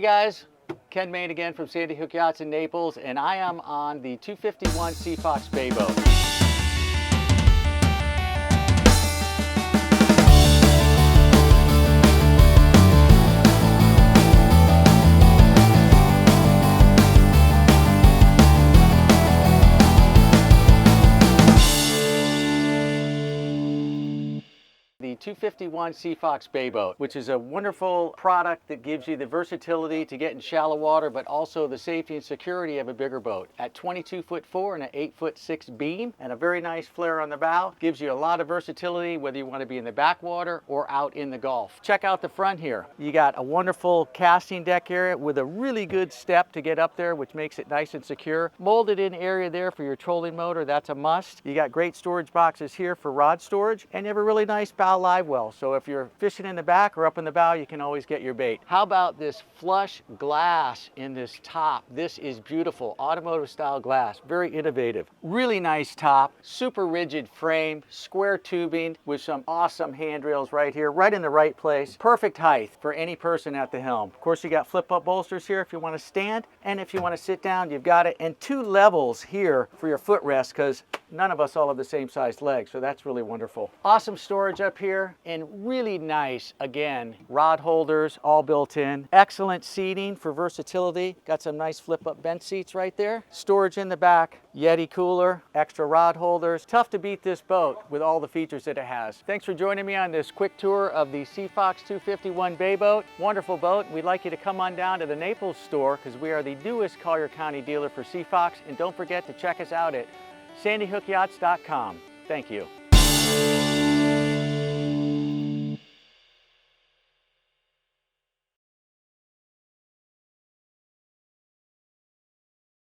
Hey guys, Ken Main again from Sandy Hook Yachts in Naples, and I am on the 251 Sea Fox Bay boat. The 251 Sea Fox Bay boat, which is a wonderful product that gives you the versatility to get in shallow water, but also the safety and security of a bigger boat. At 22'4" and an 8'6" beam and a very nice flare on the bow, gives you a lot of versatility whether you want to be in the backwater or out in the Gulf. Check out the front here. You got a wonderful casting deck area with a really good step to get up there, which makes it nice and secure. Molded in area there for your trolling motor, that's a must. You got great storage boxes here for rod storage, and you have a really nice bow live well, so if you're fishing in the back or up in the bow, you can always get your bait. How about this flush glass in this top? This is beautiful, automotive style glass, very innovative. Really nice top, super rigid frame, square tubing with some awesome handrails right here, right in the right place. Perfect height for any person at the helm. Of course, you got flip up bolsters here if you want to stand, and if you want to sit down, you've got it, and two levels here for your footrest, because none of us all have the same sized legs, so that's really wonderful. Awesome storage up here, and really nice, again, rod holders all built in. Excellent seating for versatility. Got some nice flip up bench seats right there. Storage in the back, Yeti cooler, extra rod holders. Tough to beat this boat with all the features that it has. Thanks for joining me on this quick tour of the Sea Fox 251 Bay boat. Wonderful boat. We'd like you to come on down to the Naples store, because we are the newest Collier County dealer for Sea Fox, and don't forget to check us out at sandyhookyachts.com. Thank you.